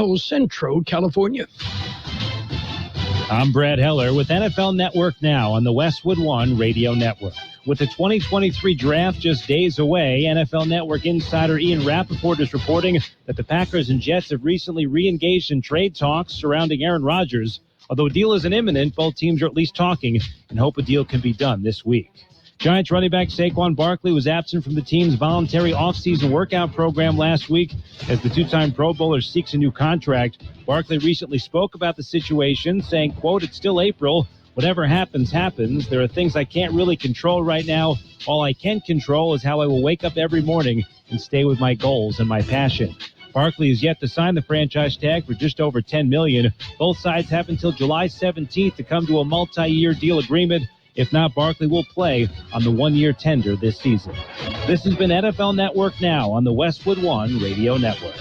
El Centro, California. I'm Brad Heller with NFL Network Now on the Westwood One Radio Network. With the 2023 draft just days away, NFL Network insider Ian Rappaport is reporting that the Packers and Jets have recently re-engaged in trade talks surrounding Aaron Rodgers. Although a deal isn't imminent, both teams are at least talking and hope a deal can be done this week. Giants running back Saquon Barkley was absent from the team's voluntary offseason workout program last week as the two-time Pro Bowler seeks a new contract. Barkley recently spoke about the situation, saying, quote, "It's still April. Whatever happens, happens. There are things I can't really control right now. All I can control is how I will wake up every morning and stay with my goals and my passion." Barkley is yet to sign the franchise tag for just over $10 million. Both sides have until July 17th to come to a multi-year deal agreement. If not, Barkley will play on the one-year tender this season. This has been NFL Network Now on the Westwood One Radio Network.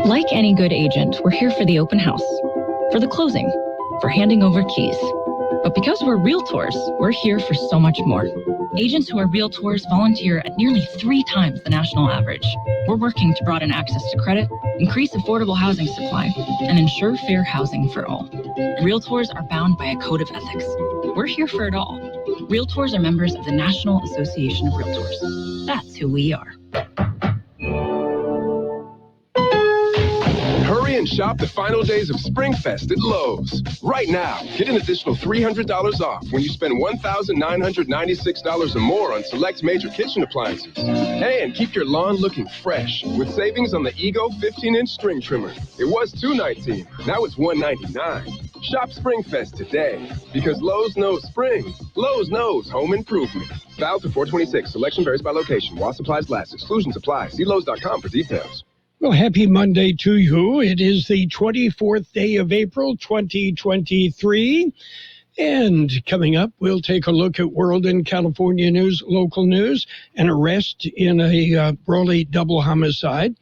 Like any good agent, we're here for the open house, for the closing, for handing over keys. But because we're realtors, we're here for so much more. Agents who are realtors volunteer at nearly 3 times the national average. We're working to broaden access to credit, increase affordable housing supply, and ensure fair housing for all. Realtors are bound by a code of ethics. We're here for it all. Realtors are members of the National Association of Realtors. That's who we are. Hurry and shop the final days of SpringFest at Lowe's. Right now, get an additional $300 off when you spend $1,996 or more on select major kitchen appliances. And keep your lawn looking fresh with savings on the EEO 15-inch string trimmer. It was $219, now it's $199. Shop SpringFest today because Lowe's knows spring. Lowe's knows home improvement. Valid through 4/26. Selection varies by location. While supplies last. Exclusions apply. See Lowe's.com for details. Well, happy Monday to you. It is the 24th day of April, 2023. And coming up, we'll take a look at world and California news, local news, an arrest in a Brawley double homicide,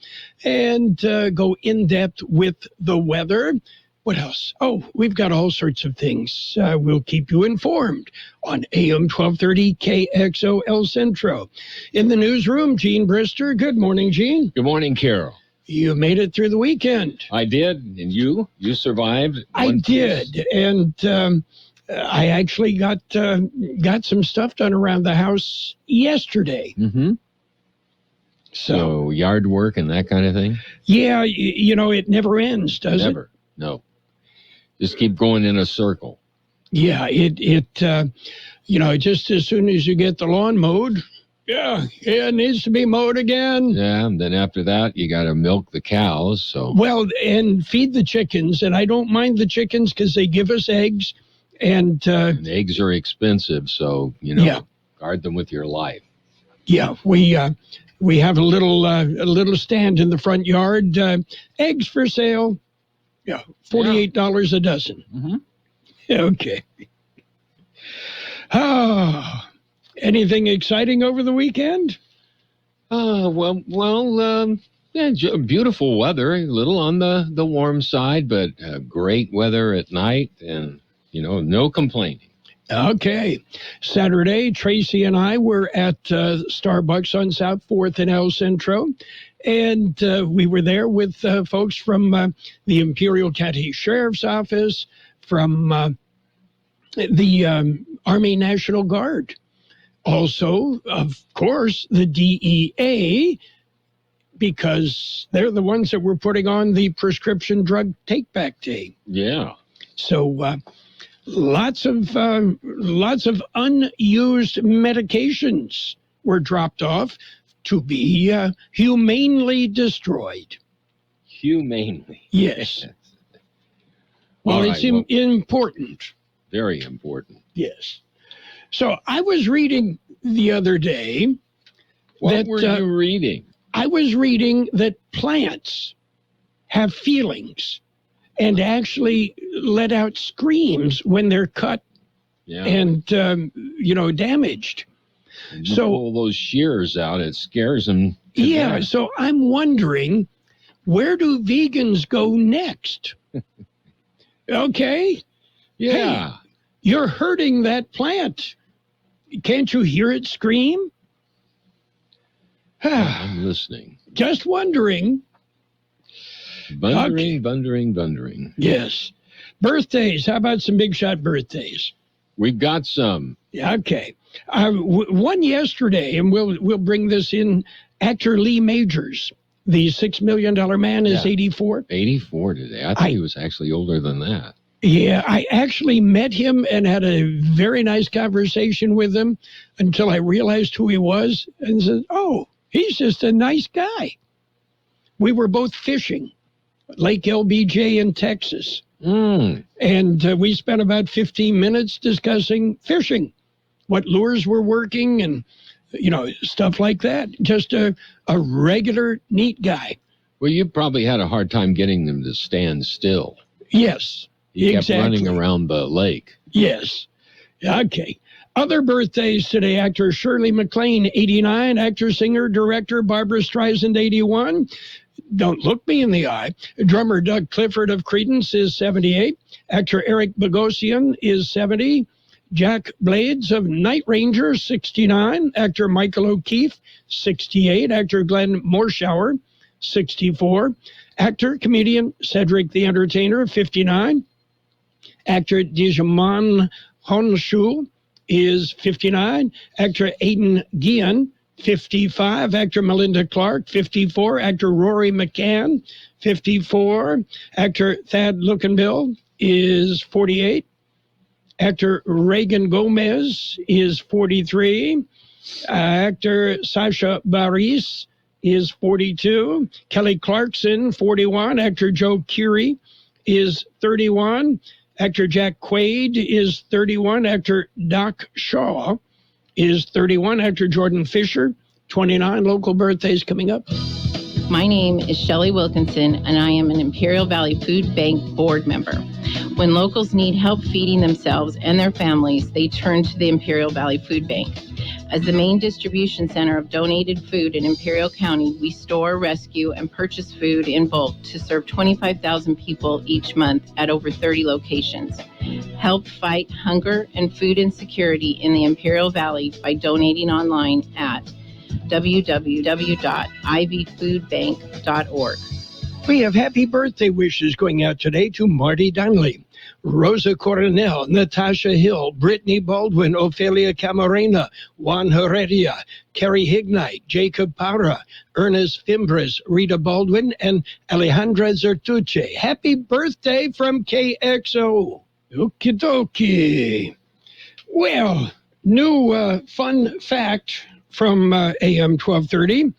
and go in-depth with the weather. What else? Oh, we've got all sorts of things. We'll keep you informed on AM 1230 KXO El Centro. In the newsroom, Gene Brister. Good morning, Gene. Good morning, Carroll. You made it through the weekend. I did, and you survived. I did, and I actually got some stuff done around the house yesterday. Mm-hmm. So yard work and that kind of thing? Yeah, it never ends, does it? Never, no. Just keep going in a circle. Yeah, it just as soon as you get the lawn mowed, it needs to be mowed again. Yeah, and then after that, you got to milk the cows. So and feed the chickens. And I don't mind the chickens because they give us eggs. And eggs are expensive, so guard them with your life. Yeah, we have a little stand in the front yard. Eggs for sale. Yeah, $48 a dozen. Mm-hmm. Okay. Anything exciting over the weekend? Beautiful weather, a little on the warm side, but great weather at night, and no complaining. Okay. Saturday, Tracy and I were at Starbucks on South 4th in El Centro, and we were there with folks from the Imperial County Sheriff's Office, from the Army National Guard. Also, of course, the DEA, because they're the ones that were putting on the prescription drug take-back day. Yeah. So lots of unused medications were dropped off to be humanely destroyed. Humanely? Yes. Well, it's important. Very important. Yes. So I was reading the other day. What were you reading? I was reading that plants have feelings and actually let out screams when they're cut and, damaged. And you pull those shears out, it scares them. Yeah, so I'm wondering, where do vegans go next? Okay? Yeah. Hey, you're hurting that plant. Can't you hear it scream? I'm listening. Just wondering. Bundering. Yes. Birthdays. How about some big shot birthdays? We've got some. Yeah, okay. One yesterday, and we'll bring this in. Actor Lee Majors, the $6 Million Man, is 84. 84 today. I thought he was actually older than that. Yeah, I actually met him and had a very nice conversation with him until I realized who he was and said, oh, he's just a nice guy. We were both fishing, Lake LBJ in Texas. And we spent about 15 minutes discussing fishing, what lures were working and, stuff like that. Just a regular, neat guy. Well, you probably had a hard time getting them to stand still. Yes. He kept running around the lake. Yes. Okay. Other birthdays today, actor Shirley MacLaine, 89, actor, singer, director Barbara Streisand, 81. Don't look me in the eye. Drummer Doug Clifford of Creedence is 78. Actor Eric Bogosian is 70. Jack Blades of Night Ranger, 69. Actor Michael O'Keefe, 68. Actor Glenn Morshower, 64. Actor, comedian Cedric the Entertainer, 59. Actor Dijamon Honshu is 59. Actor Aidan Guillen, 55. Actor Melinda Clark, 54. Actor Rory McCann, 54. Actor Thad Lookenbill is 48. Actor Reagan Gomez is 43. Actor Sasha Bareilles is 42. Kelly Clarkson, 41. Actor Joe Keery is 31. Actor Jack Quaid is 31. Actor Doc Shaw is 31. Actor Jordan Fisher, 29. Local birthdays coming up. My name is Shelley Wilkinson, and I am an Imperial Valley Food Bank board member. When locals need help feeding themselves and their families, they turn to the Imperial Valley Food Bank. As the main distribution center of donated food in Imperial County, we store, rescue, and purchase food in bulk to serve 25,000 people each month at over 30 locations. Help fight hunger and food insecurity in the Imperial Valley by donating online at www.ivfoodbank.org. We have happy birthday wishes going out today to Marty Donnelly, Rosa Coronel, Natasha Hill, Brittany Baldwin, Ophelia Camarena, Juan Heredia, Carrie Hignite, Jacob Parra, Ernest Fimbres, Rita Baldwin, and Alejandra Zertuche. Happy birthday from KXO. Okie dokie. Well, new fun fact from AM 1230.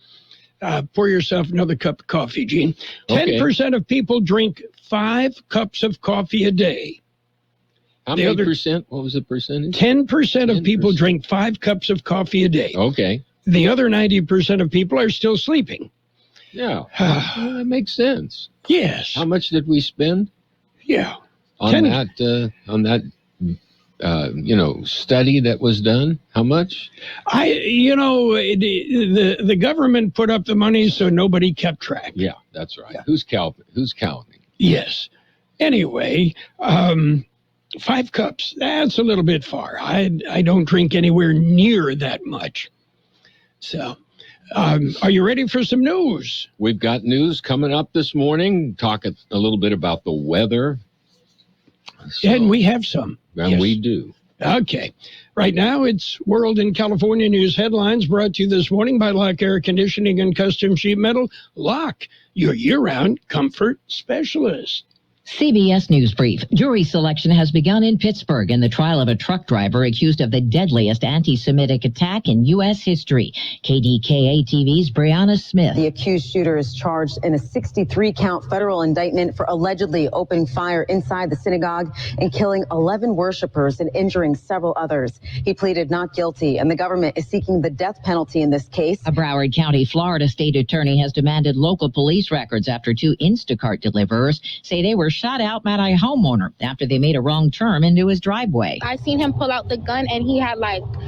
Pour yourself another cup of coffee, Gene. 10% of people drink 5 cups of coffee a day. How many percent? What was the percentage? 10% of people drink 5 cups of coffee a day. Okay. The other 90% of people are still sleeping. Yeah. Well, that makes sense. Yes. How much did we spend? Yeah. On that study that was done? How much? The government put up the money, so nobody kept track. Yeah, that's right. Yeah. Who's counting? Yes. Anyway, 5 cups, that's a little bit far. I don't drink anywhere near that much. So, are you ready for some news? We've got news coming up this morning. Talk a little bit about the weather. And we have some. And yes. We do. Okay. Right now, it's World and California News headlines brought to you this morning by Lock Air Conditioning and Custom Sheet Metal. Lock, your year-round comfort specialist. CBS News Brief. Jury selection has begun in Pittsburgh in the trial of a truck driver accused of the deadliest anti-Semitic attack in U.S. history. KDKA-TV's Brianna Smith. The accused shooter is charged in a 63-count federal indictment for allegedly opening fire inside the synagogue and killing 11 worshipers and injuring several others. He pleaded not guilty, and the government is seeking the death penalty in this case. A Broward County, Florida state attorney has demanded local police records after 2 Instacart deliverers say they were shot out at a homeowner after they made a wrong turn into his driveway. I seen him pull out the gun and he had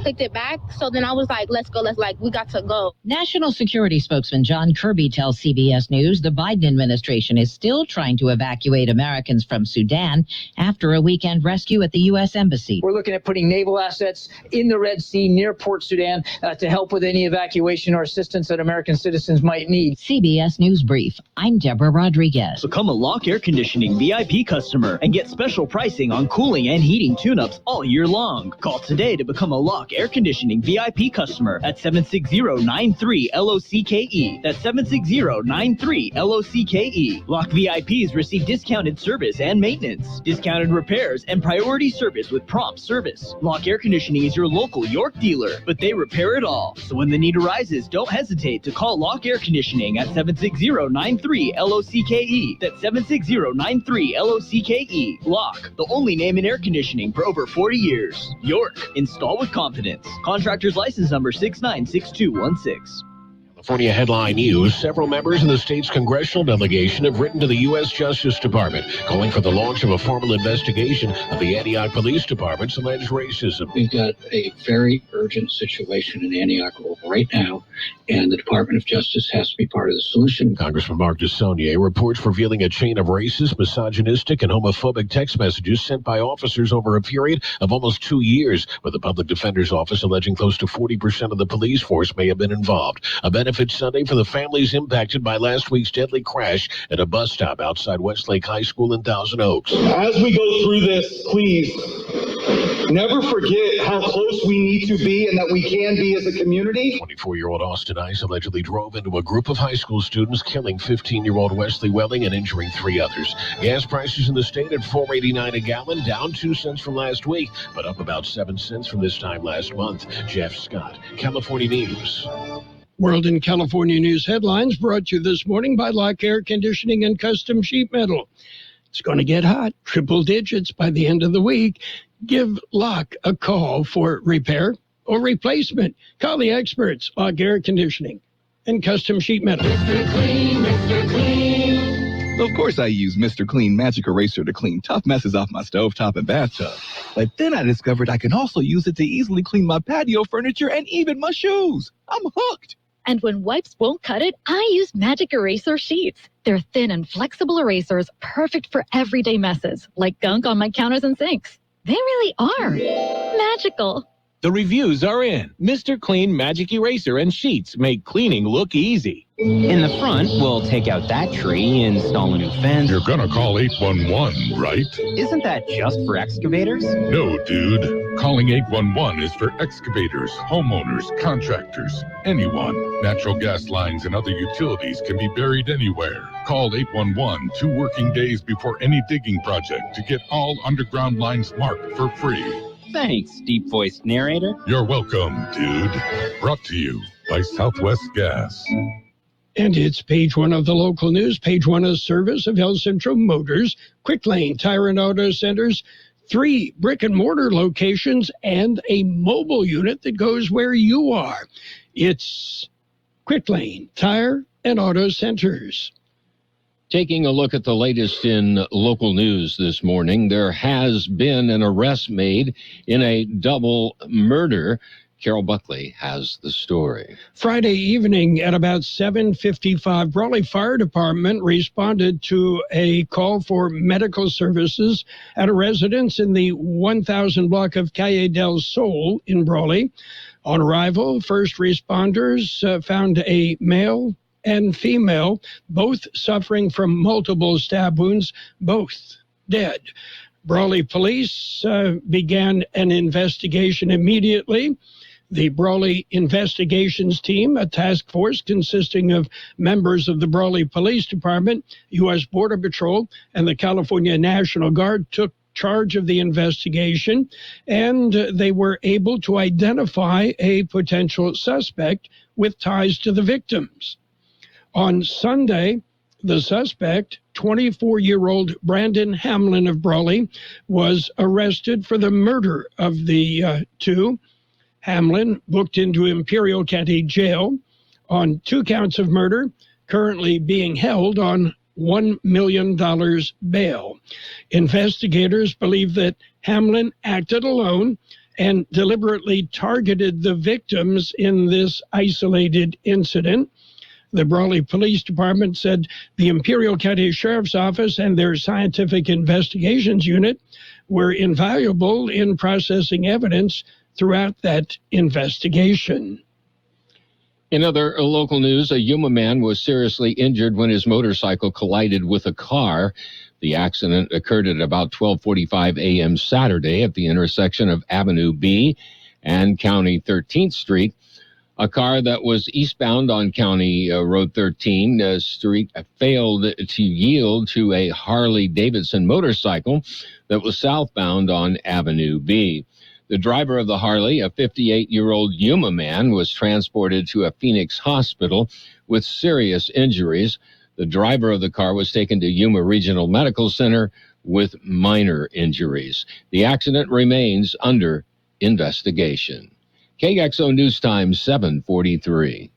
clicked it back. So then I was like, let's go. We got to go. National Security spokesman John Kirby tells CBS News the Biden administration is still trying to evacuate Americans from Sudan after a weekend rescue at the U.S. Embassy. We're looking at putting naval assets in the Red Sea near Port Sudan to help with any evacuation or assistance that American citizens might need. CBS News Brief. I'm Deborah Rodriguez. Become a Lock Air Conditioning VIP customer and get special pricing on cooling and heating tune-ups all year long. Call today to become a Lock Air Conditioning VIP customer at 760-93-LOCKE. That's 760-93-LOCKE. Lock VIPs receive discounted service and maintenance, discounted repairs, and priority service with prompt service. Lock Air Conditioning is your local York dealer, but they repair it all. So when the need arises, don't hesitate to call Lock Air Conditioning at 760-93-LOCKE. That's 760-93-LOCKE. Lock, the only name in air conditioning for over 40 years. York, install with confidence. Contractor's license number 696216. California headline news. Several members of the state's congressional delegation have written to the U.S. Justice Department calling for the launch of a formal investigation of the Antioch Police Department's alleged racism. We've got a very urgent situation in Antioch right now, and the Department of Justice has to be part of the solution. Congressman Mark DeSaulnier reports revealing a chain of racist, misogynistic, and homophobic text messages sent by officers over a period of almost 2 years, with the Public Defender's Office alleging close to 40% of the police force may have been involved. A benefit Sunday for the families impacted by last week's deadly crash at a bus stop outside Westlake High School in Thousand Oaks. As we go through this, please never forget how close we need to be and that we can be as a community. 24-year-old Austin Ice allegedly drove into a group of high school students, killing 15-year-old Wesley Welling and injuring 3 others. Gas prices in the state at $4.89 a gallon, down 2 cents from last week, but up about 7 cents from this time last month. Jeff Scott, California News. World in California News headlines brought to you this morning by Lock Air Conditioning and Custom Sheet Metal. It's going to get hot, triple digits by the end of the week. Give Lock a call for repair or replacement. Call the experts, Lock Air Conditioning and Custom Sheet Metal. Mr. Clean, Mr. Clean. Of course I use Mr. Clean Magic Eraser to clean tough messes off my stovetop and bathtub. But then I discovered I can also use it to easily clean my patio furniture and even my shoes. I'm hooked. And when wipes won't cut it, I use Magic Eraser Sheets. They're thin and flexible erasers, perfect for everyday messes, like gunk on my counters and sinks. They really are magical. The reviews are in. Mr. Clean Magic Eraser and Sheets make cleaning look easy. In the front, we'll take out that tree, install a new fence. You're gonna call 811, right? Isn't that just for excavators? No, dude. Calling 811 is for excavators, homeowners, contractors, anyone. Natural gas lines and other utilities can be buried anywhere. Call 811 2 working days before any digging project to get all underground lines marked for free. Thanks, deep-voiced narrator. You're welcome, dude. Brought to you by Southwest Gas. And it's page 1 of the local news. Page 1 is service of El Centro Motors, Quick Lane Tire and Auto Centers, 3 brick and mortar locations, and a mobile unit that goes where you are. It's Quick Lane Tire and Auto Centers. Taking a look at the latest in local news this morning, there has been an arrest made in a double murder. Carroll Buckley has the story. Friday evening at about 7:55, Brawley Fire Department responded to a call for medical services at a residence in the 1000 block of Calle del Sol in Brawley. On arrival, first responders found a male and female, both suffering from multiple stab wounds, both dead. Brawley police began an investigation immediately. The Brawley Investigations Team, a task force consisting of members of the Brawley Police Department, U.S. Border Patrol, and the California National Guard, took charge of the investigation, and they were able to identify a potential suspect with ties to the victims. On Sunday, the suspect, 24-year-old Brandon Hamlin of Brawley, was arrested for the murder of the two. Hamlin booked into Imperial County Jail on 2 counts of murder, currently being held on $1 million bail. Investigators believe that Hamlin acted alone and deliberately targeted the victims in this isolated incident. The Brawley Police Department said the Imperial County Sheriff's Office and their Scientific Investigations Unit were invaluable in processing evidence throughout that investigation. In other local news, a Yuma man was seriously injured when his motorcycle collided with a car. The accident occurred at about 12:45 a.m. Saturday at the intersection of Avenue B and County 13th Street. A car that was eastbound on County Road 13 Street failed to yield to a Harley-Davidson motorcycle that was southbound on Avenue B. The driver of the Harley, a 58-year-old Yuma man, was transported to a Phoenix hospital with serious injuries. The driver of the car was taken to Yuma Regional Medical Center with minor injuries. The accident remains under investigation. KXO News Time 7:43.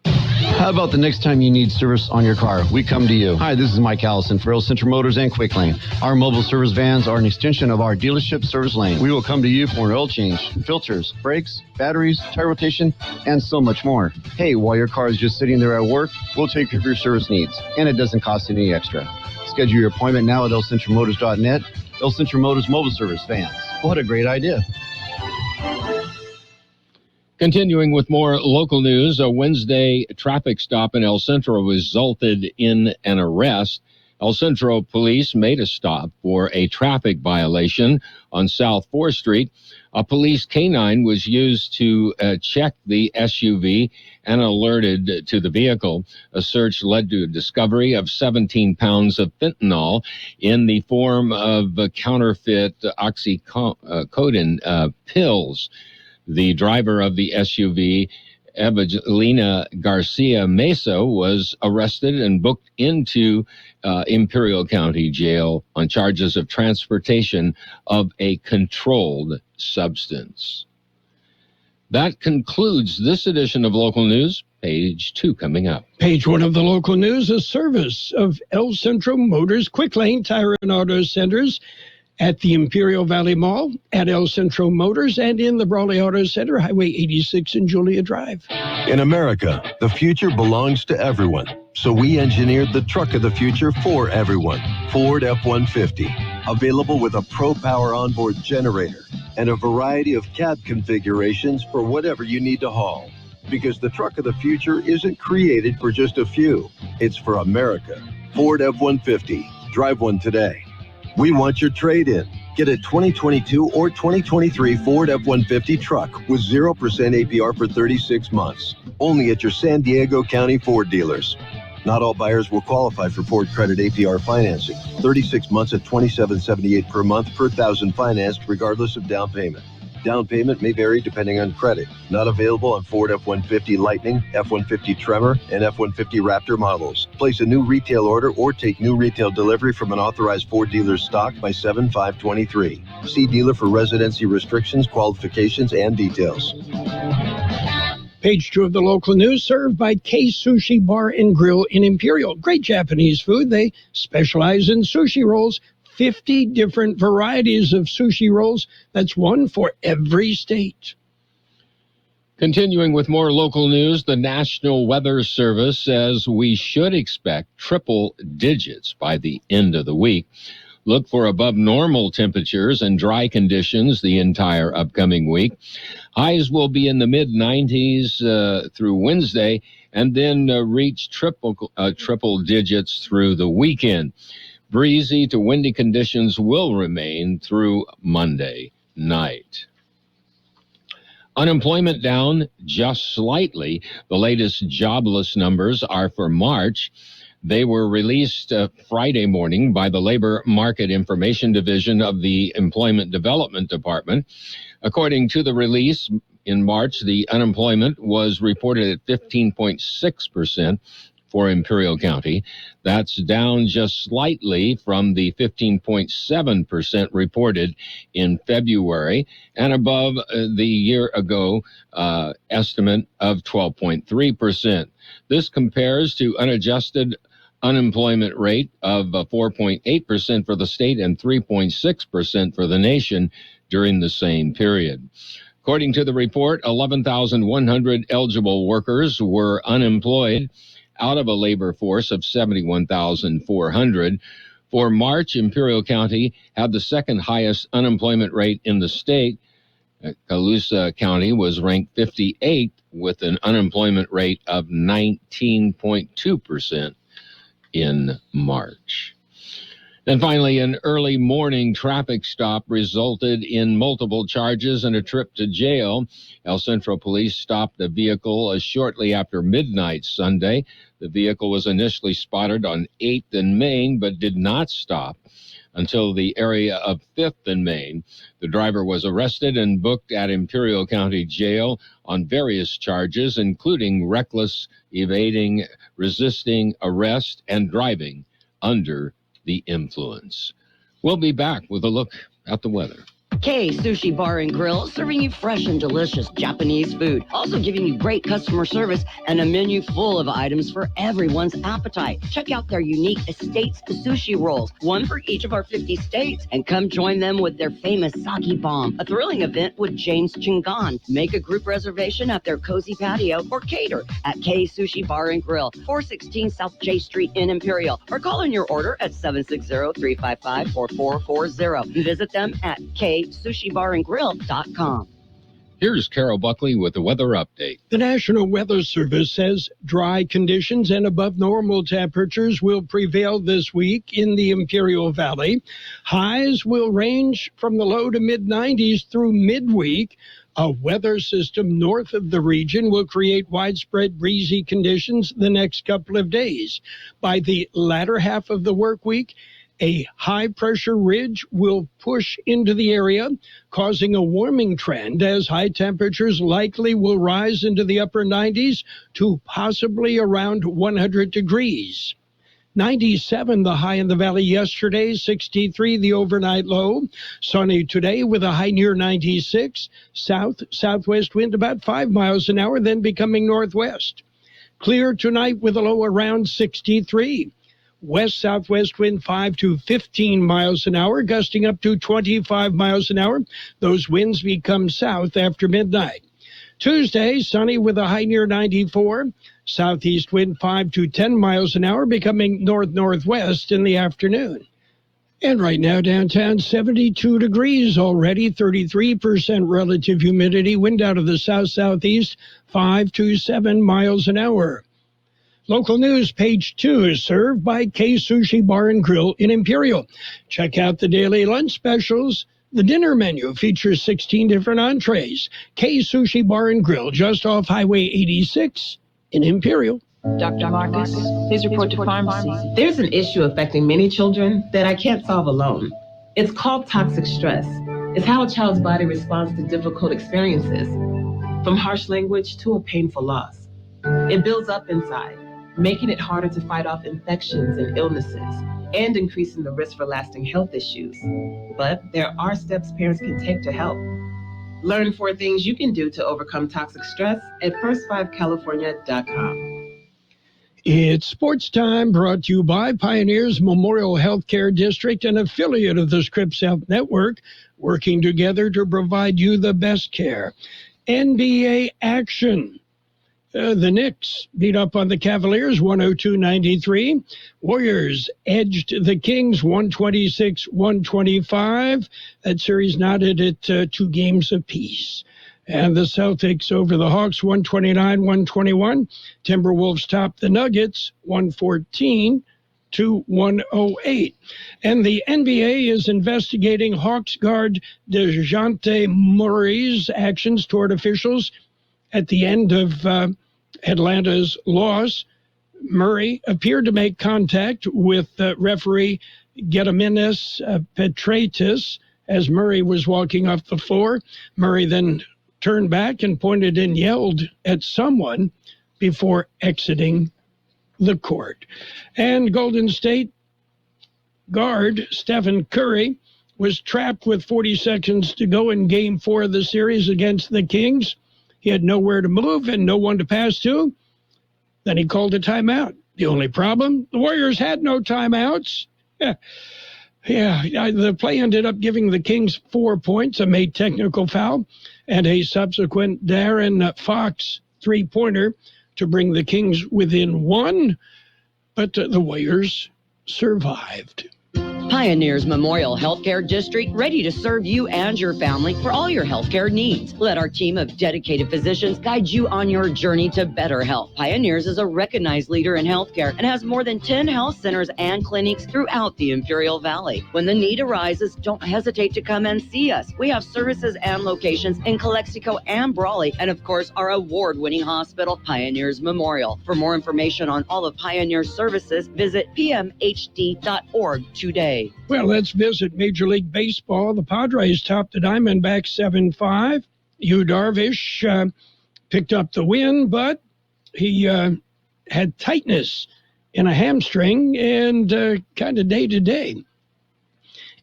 How about the next time you need service on your car? We come to you. Hi, this is Mike Allison for Real Central Motors and Quick Lane. Our mobile service vans are an extension of our dealership service lane. We will come to you for an oil change, filters, brakes, batteries, tire rotation, and so much more. Hey, while your car is just sitting there at work, we'll take care of your service needs, and it doesn't cost any extra. Schedule your appointment now at elcentralmotors.net. El Central Motors Mobile Service Vans. What a great idea. Continuing with more local news, a Wednesday traffic stop in El Centro resulted in an arrest. El Centro police made a stop for a traffic violation on South 4th Street. A police canine was used to check the SUV and alerted to the vehicle. A search led to a discovery of 17 pounds of fentanyl in the form of counterfeit oxycodone pills. The driver of the SUV, Evangelina Garcia Mesa, was arrested and booked into Imperial County Jail on charges of transportation of a controlled substance. That concludes this edition of Local News. Page 2 coming up. Page 1 of the local news, a service of El Centro Motors, Quick Lane Tire and Auto Centers, at the Imperial Valley Mall, at El Centro Motors, and in the Brawley Auto Center, Highway 86 and Julia Drive. In America, the future belongs to everyone. So we engineered the truck of the future for everyone. Ford F-150. Available with a Pro Power onboard generator and a variety of cab configurations for whatever you need to haul. Because the truck of the future isn't created for just a few. It's for America. Ford F-150. Drive one today. We want your trade-in. Get a 2022 or 2023 Ford F-150 truck with 0% APR for 36 months. Only at your San Diego County Ford dealers. Not all buyers will qualify for Ford Credit APR financing. 36 months at $27.78 per month per thousand financed regardless of down payment. Down payment may vary depending on credit. Not available on Ford F-150 Lightning, F-150 Tremor, and F-150 Raptor models. Place a new retail order or take new retail delivery from an authorized Ford dealer's stock by 7/5/23. See dealer for residency restrictions, qualifications, and details. Page 2 of the local news, served by K Sushi Bar and Grill in Imperial. Great Japanese food. They specialize in sushi rolls. 50 different varieties of sushi rolls. That's one for every state. Continuing with more local news, the National Weather Service says we should expect triple digits by the end of the week. Look for above normal temperatures and dry conditions the entire upcoming week. Highs will be in the mid-90s through Wednesday and then reach triple digits through the weekend. Breezy to windy conditions will remain through Monday night. Unemployment down just slightly. The latest jobless numbers are for March. They were released Friday morning by the Labor Market Information Division of the Employment Development Department. According to the release, in March, the unemployment was reported at 15.6%. for Imperial County. That's down just slightly from the 15.7% reported in February and above the year ago estimate of 12.3%. This compares to unadjusted unemployment rate of 4.8% for the state and 3.6% for the nation during the same period. According to the report, 11,100 eligible workers were unemployed out of a labor force of 71,400. For March, Imperial County had the second highest unemployment rate in the state. Colusa County was ranked 58th with an unemployment rate of 19.2% in March. Then finally, an early morning traffic stop resulted in multiple charges and a trip to jail. El Centro Police stopped a vehicle shortly after midnight Sunday. The vehicle was initially spotted on 8th and Main, but did not stop until the area of 5th and Main. The driver was arrested and booked at Imperial County Jail on various charges, including reckless evading, resisting arrest, and driving under the influence. We'll be back with a look at the weather. Kxo Sushi Bar and Grill, serving you fresh and delicious Japanese food. Also giving you great customer service and a menu full of items for everyone's appetite. Check out their unique Estates Sushi Rolls, one for each of our 50 states. And come join them with their famous Sake Bomb, a thrilling event with James Chingan. Make a group reservation at their cozy patio or cater at Kxo Sushi Bar and Grill, 416 South J Street in Imperial. Or call in your order at 760-355-4440. Visit them at KSushiBarandGrill.com. Here's Carol Buckley with the weather update. The National Weather Service says dry conditions and above normal temperatures will prevail this week in the Imperial Valley. Highs will range from the low to mid-90s through midweek. A weather system north of the region will create widespread breezy conditions the next couple of days. By the latter half of the work week, a high-pressure ridge will push into the area, causing a warming trend as high temperatures likely will rise into the upper 90s to possibly around 100 degrees. 97 the high in the valley yesterday, 63 the overnight low. Sunny today with a high near 96. Southwest wind about 5 miles an hour, then becoming northwest. Clear tonight with a low around 63. West-southwest wind 5 to 15 miles an hour, gusting up to 25 miles an hour. Those winds become south after midnight. Tuesday, sunny with a high near 94. Southeast wind 5 to 10 miles an hour, becoming north-northwest in the afternoon. And right now, downtown, 72 degrees already, 33% relative humidity, wind out of the south-southeast, 5 to 7 miles an hour. Local news, page 2, is served by Kxo Sushi Bar and Grill in Imperial. Check out the daily lunch specials. The dinner menu features 16 different entrees. Kxo Sushi Bar and Grill, just off Highway 86 in Imperial. Dr. Marcus, please report to pharmacy. There's an issue affecting many children that I can't solve alone. It's called toxic stress. It's how a child's body responds to difficult experiences, from harsh language to a painful loss. It builds up inside, making it harder to fight off infections and illnesses, and increasing the risk for lasting health issues. But there are steps parents can take to help. Learn 4 things you can do to overcome toxic stress at first5california.com. It's sports time, brought to you by Pioneers Memorial Healthcare District, an affiliate of the Scripps Health Network, working together to provide you the best care. NBA action. The Knicks beat up on the Cavaliers 102-93. Warriors edged the Kings 126-125. That series knotted at 2 games apiece. And the Celtics over the Hawks 129-121. Timberwolves topped the Nuggets 114-108. And the NBA is investigating Hawks guard DeJounte Murray's actions toward officials at the end of Atlanta's loss. Murray appeared to make contact with referee Gediminas Petraitis as Murray was walking off the floor. Murray then turned back and pointed and yelled at someone before exiting the court. And Golden State guard Stephen Curry was trapped with 40 seconds to go in Game 4 of the series against the Kings. He had nowhere to move and no one to pass to. Then he called a timeout. The only problem, the Warriors had no timeouts. The play ended up giving the Kings 4 points, a made technical foul, and a subsequent Darren Fox three-pointer to bring the Kings within one, but the Warriors survived. Pioneers Memorial Healthcare District, ready to serve you and your family for all your healthcare needs. Let our team of dedicated physicians guide you on your journey to better health. Pioneers is a recognized leader in healthcare and has more than 10 health centers and clinics throughout the Imperial Valley. When the need arises, don't hesitate to come and see us. We have services and locations in Calexico and Brawley, and of course, our award-winning hospital, Pioneers Memorial. For more information on all of Pioneer's services, visit pmhd.org today. Well, let's visit Major League Baseball. The Padres topped the Diamondbacks 7-5. Yu Darvish picked up the win, but he had tightness in a hamstring and kind of day-to-day.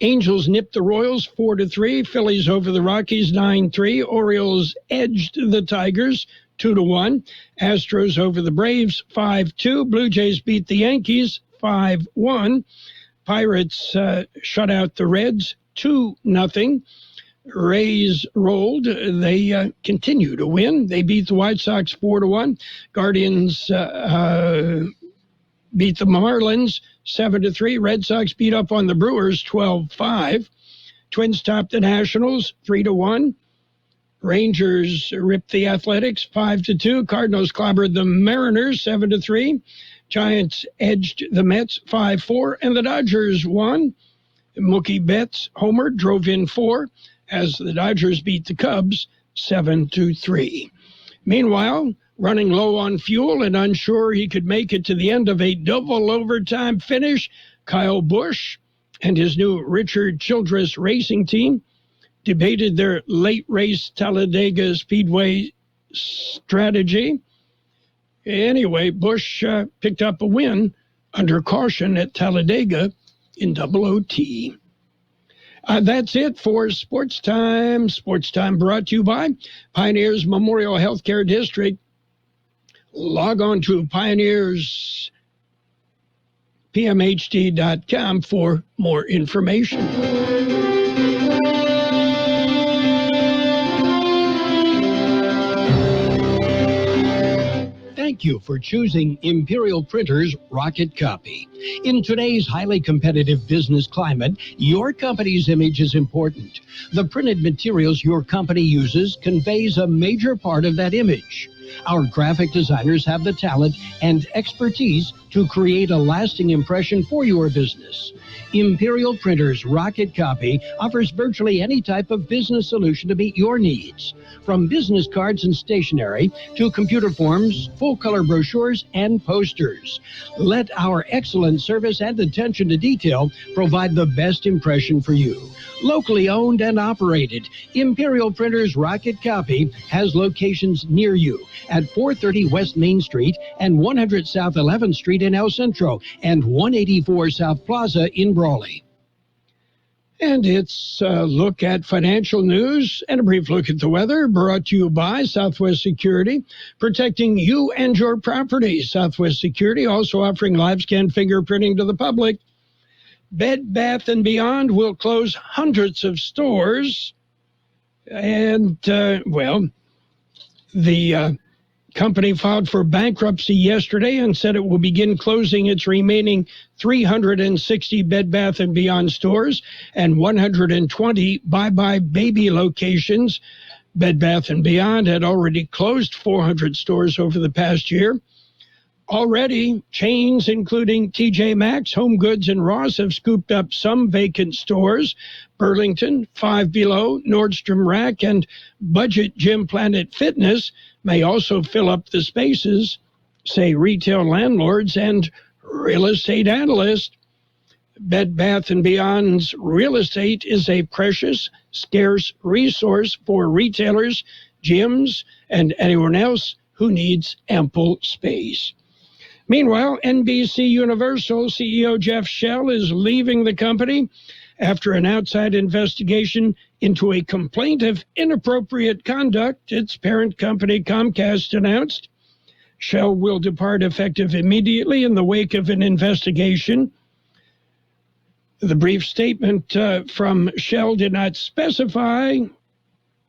Angels nipped the Royals 4-3. Phillies over the Rockies 9-3. Orioles edged the Tigers 2-1. Astros over the Braves 5-2. Blue Jays beat the Yankees 5-1. Pirates shut out the Reds 2-0. Rays rolled. They continue to win. They beat the White Sox 4-1. Guardians beat the Marlins 7-3. Red Sox beat up on the Brewers 12-5. Twins topped the Nationals 3-1. Rangers ripped the Athletics 5-2. Cardinals clobbered the Mariners 7-3. Giants edged the Mets 5-4, and the Dodgers won. Mookie Betts homered, drove in 4, as the Dodgers beat the Cubs 7-3. Meanwhile, running low on fuel and unsure he could make it to the end of a double overtime finish, Kyle Busch and his new Richard Childress racing team debated their late race Talladega Speedway strategy. Anyway, Busch picked up a win under caution at Talladega in double OT. That's it for Sports Time. Sports Time brought to you by Pioneers Memorial Healthcare District. Log on to pioneerspmhd.com for more information. Thank you for choosing Imperial Printers Rocket Copy. In today's highly competitive business climate, your company's image is important. The printed materials your company uses conveys a major part of that image. Our graphic designers have the talent and expertise to create a lasting impression for your business. Imperial Printers Rocket Copy offers virtually any type of business solution to meet your needs, from business cards and stationery to computer forms, full-color brochures, and posters. Let our excellent service and attention to detail provide the best impression for you. Locally owned and operated, Imperial Printers Rocket Copy has locations near you at 430 West Main Street and 100 South 11th Street in El Centro and 184 South Plaza in Brawley. And it's a look at financial news and a brief look at the weather, brought to you by Southwest Security, protecting you and your property. Southwest Security also offering live scan fingerprinting to the public. Bed Bath & Beyond will close hundreds of stores. And, the company filed for bankruptcy yesterday and said it will begin closing its remaining 360 Bed Bath & Beyond stores and 120 Bye-Bye Baby locations. Bed Bath & Beyond had already closed 400 stores over the past year. Already, chains including TJ Maxx, Home Goods, and Ross have scooped up some vacant stores. Burlington, Five Below, Nordstrom Rack, and Budget Gym Planet Fitness may also fill up the spaces, say retail landlords and real estate analysts. Bed Bath & Beyond's real estate is a precious, scarce resource for retailers, gyms, and anyone else who needs ample space. Meanwhile, NBC Universal CEO Jeff Shell is leaving the company after an outside investigation into a complaint of inappropriate conduct, its parent company Comcast announced. Shell will depart effective immediately in the wake of an investigation. The brief statement from Shell did not specify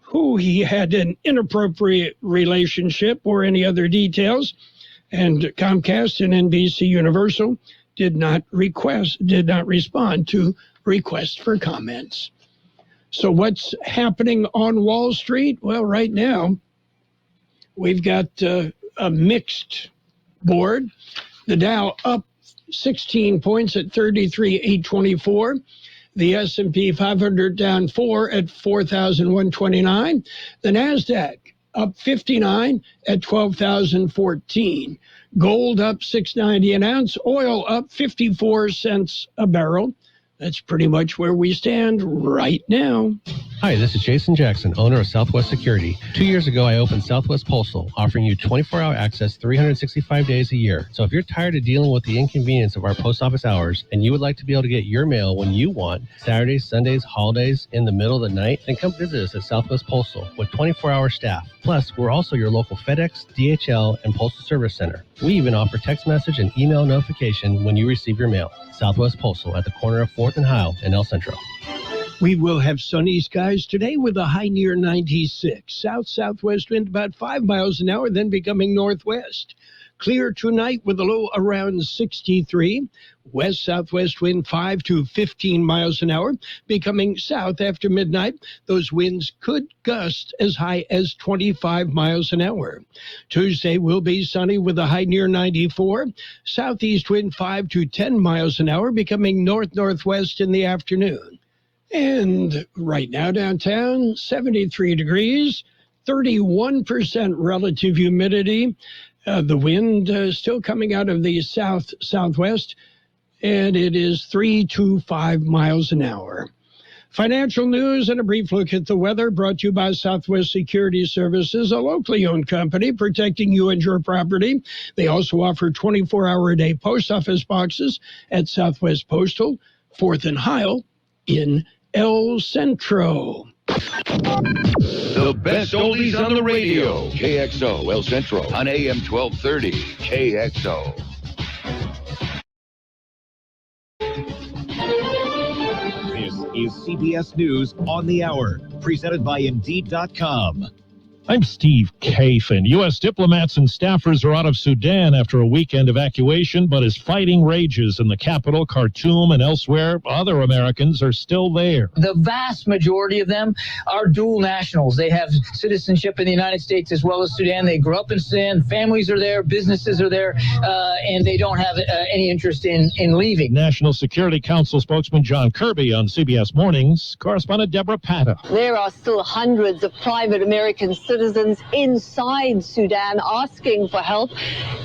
who he had an inappropriate relationship or any other details, and Comcast and NBC Universal did not respond to requests for comments. So what's happening on Wall Street? Well, right now, we've got a mixed board. The Dow up 16 points at 33,824. The S&P 500 down 4 at 4,129. The NASDAQ up 59 at 12,014. Gold up $6.90 an ounce. Oil up 54 cents a barrel. That's pretty much where we stand right now. Hi, this is Jason Jackson, owner of Southwest Security. 2 years ago, I opened Southwest Postal, offering you 24-hour access 365 days a year. So if you're tired of dealing with the inconvenience of our post office hours and you would like to be able to get your mail when you want, Saturdays, Sundays, holidays, in the middle of the night, then come visit us at Southwest Postal with 24-hour staff. Plus, we're also your local FedEx, DHL, and Postal Service Center. We even offer text message and email notification when you receive your mail. Southwest Postal at the corner of 4th and Heil in El Centro. We will have sunny skies today with a high near 96. South-southwest wind about 5 miles an hour, then becoming northwest. Clear tonight with a low around 63. West-southwest wind 5 to 15 miles an hour, becoming south after midnight. Those winds could gust as high as 25 miles an hour. Tuesday will be sunny with a high near 94. Southeast wind 5 to 10 miles an hour, becoming north-northwest in the afternoon. And right now downtown, 73 degrees, 31% relative humidity. The wind still coming out of the south-southwest, and it is 3 to 5 miles an hour. Financial news and a brief look at the weather brought to you by Southwest Security Services, a locally owned company protecting you and your property. They also offer 24-hour-a-day post office boxes at Southwest Postal, 4th and Heil in El Centro. The best oldies on the radio. KXO El Centro on AM 1230. KXO. This is CBS News on the Hour, presented by Indeed.com. I'm Steve Kafin. U.S. diplomats and staffers are out of Sudan after a weekend evacuation, but as fighting rages in the capital, Khartoum, and elsewhere, other Americans are still there. The vast majority of them are dual nationals. They have citizenship in the United States as well as Sudan. They grew up in Sudan. Families are there. Businesses are there. And they don't have any interest in leaving. National Security Council spokesman John Kirby on CBS Mornings. Correspondent Deborah Patta. There are still hundreds of private American citizens inside Sudan asking for help.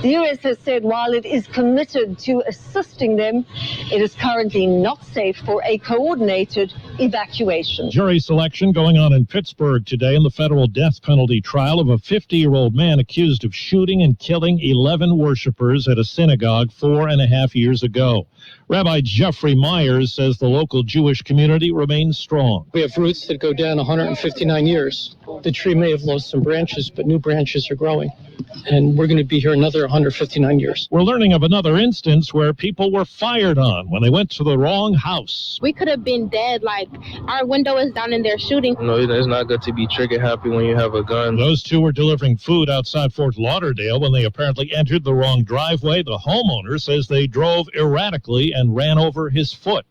The U.S. has said while it is committed to assisting them, it is currently not safe for a coordinated evacuation. Jury selection going on in Pittsburgh today in the federal death penalty trial of a 50-year-old man accused of shooting and killing 11 worshipers at a synagogue 4.5 years ago. Rabbi Jeffrey Myers says the local Jewish community remains strong. We have roots that go down 159 years. The tree may have lost some branches, but new branches are growing. And we're going to be here another 159 years. We're learning of another instance where people were fired on when they went to the wrong house. We could have been dead, like our window is down and they're shooting. No, it's not good to be trigger happy when you have a gun. Those two were delivering food outside Fort Lauderdale when they apparently entered the wrong driveway. The homeowner says they drove erratically and ran over his foot.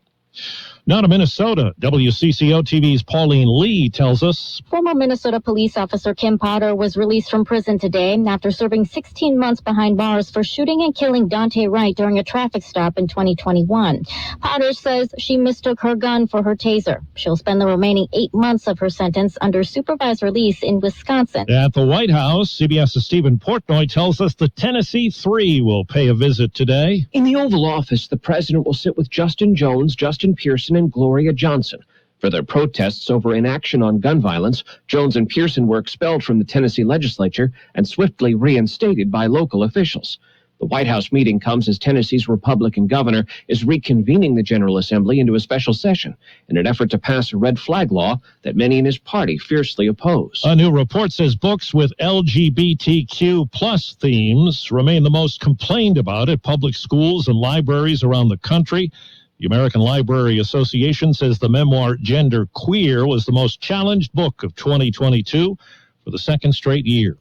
Now to Minnesota, WCCO TV's Pauline Lee tells us. Former Minnesota police officer Kim Potter was released from prison today after serving 16 months behind bars for shooting and killing Dante Wright during a traffic stop in 2021. Potter says she mistook her gun for her taser. She'll spend the remaining 8 months of her sentence under supervised release in Wisconsin. At the White House, CBS's Stephen Portnoy tells us the Tennessee Three will pay a visit today. In the Oval Office, the president will sit with Justin Jones, Justin Pearson, and Gloria Johnson. For their protests over inaction on gun violence, Jones and Pearson were expelled from the Tennessee legislature and swiftly reinstated by local officials. The White House meeting comes as Tennessee's Republican governor is reconvening the General Assembly into a special session in an effort to pass a red flag law that many in his party fiercely oppose. A new report says books with LGBTQ plus themes remain the most complained about at public schools and libraries around the country. The American Library Association says the memoir Gender Queer was the most challenged book of 2022 for the second straight year.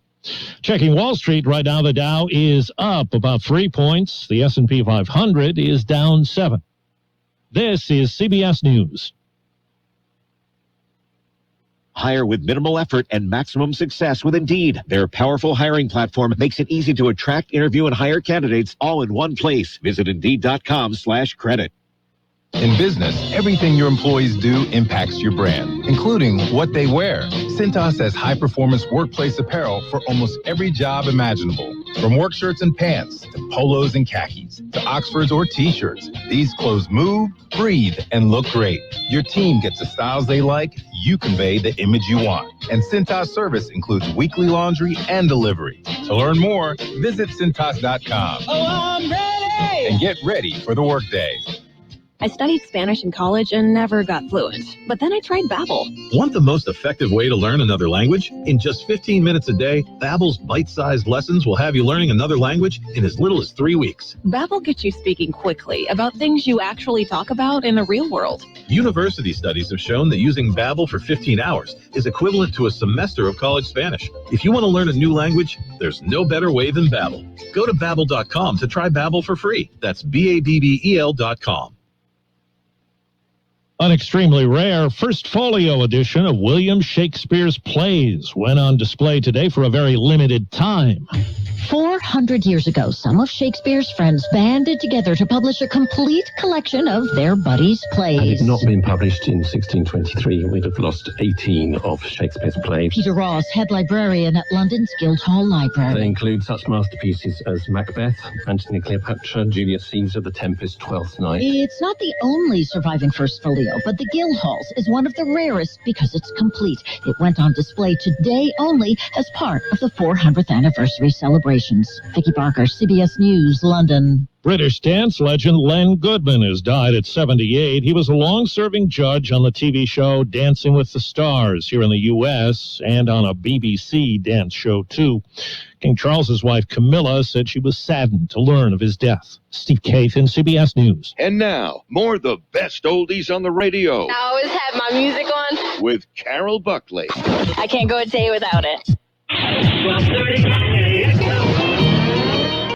Checking Wall Street right now, the Dow is up about 3 points. The S&P 500 is down 7. This is CBS News. Hire with minimal effort and maximum success with Indeed. Their powerful hiring platform makes it easy to attract, interview, and hire candidates all in one place. Visit Indeed.com/credit. In business, everything your employees do impacts your brand, including what they wear. Cintas has high-performance workplace apparel for almost every job imaginable. From work shirts and pants, to polos and khakis, to Oxfords or T-shirts, these clothes move, breathe, and look great. Your team gets the styles they like, you convey the image you want. And Cintas service includes weekly laundry and delivery. To learn more, visit Cintas.com. Oh, I'm ready! And get ready for the workday. I studied Spanish in college and never got fluent. But then I tried Babbel. Want the most effective way to learn another language? In just 15 minutes a day, Babbel's bite-sized lessons will have you learning another language in as little as 3 weeks. Babbel gets you speaking quickly about things you actually talk about in the real world. University studies have shown that using Babbel for 15 hours is equivalent to a semester of college Spanish. If you want to learn a new language, there's no better way than Babbel. Go to Babbel.com to try Babbel for free. That's BABBEL.com. An extremely rare first folio edition of William Shakespeare's plays went on display today for a very limited time. 400 years ago, some of Shakespeare's friends banded together to publish a complete collection of their buddies' plays. Had it not been published in 1623, we'd have lost 18 of Shakespeare's plays. Peter Ross, head librarian at London's Guildhall Library. They include such masterpieces as Macbeth, Antony and Cleopatra, Julius Caesar, The Tempest, Twelfth Night. It's not the only surviving first folio, but the Guildhall's is one of the rarest because it's complete. It went on display today only as part of the 400th anniversary celebrations. Vicky Barker, CBS News, London. British dance legend Len Goodman has died at 78. He was a long-serving judge on the TV show Dancing with the Stars here in the U.S. and on a BBC dance show, too. King Charles's wife, Camilla, said she was saddened to learn of his death. Steve Kathan, CBS News. And now, more of the best oldies on the radio. I always have my music on. With Carroll Buckley. I can't go a day without it.